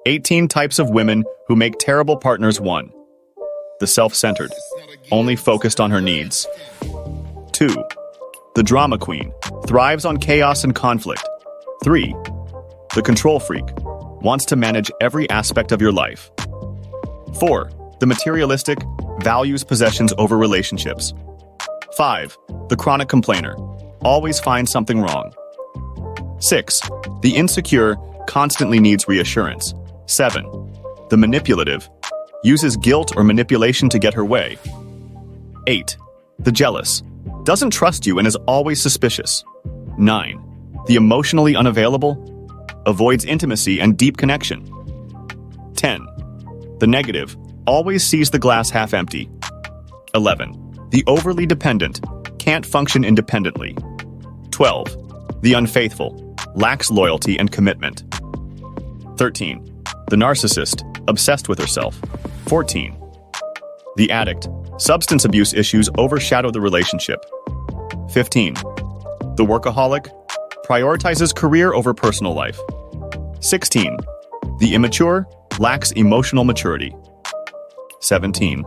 18 types of women who make terrible partners. 1. The self-centered, only focused on her needs. 2. The drama queen, thrives on chaos and conflict. 3. The control freak, wants to manage every aspect of your life. 4. The materialistic, values possessions over relationships. 5. The chronic complainer, always finds something wrong. 6. The insecure, constantly needs reassurance. 7. The manipulative, uses guilt or manipulation to get her way. 8. The jealous, doesn't trust you and is always suspicious. 9. The emotionally unavailable, avoids intimacy and deep connection. 10. The negative, always sees the glass half empty. 11. The overly dependent, can't function independently. 12. The unfaithful, lacks loyalty and commitment. 13. The narcissist, obsessed with herself. 14. The addict, substance abuse issues overshadow the relationship. 15. The workaholic, prioritizes career over personal life. 16. The immature, lacks emotional maturity. 17.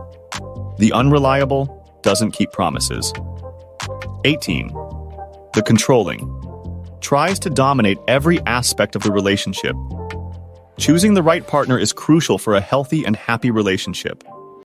The unreliable, doesn't keep promises. 18. The controlling, tries to dominate every aspect of the relationship. Choosing the right partner is crucial for a healthy and happy relationship.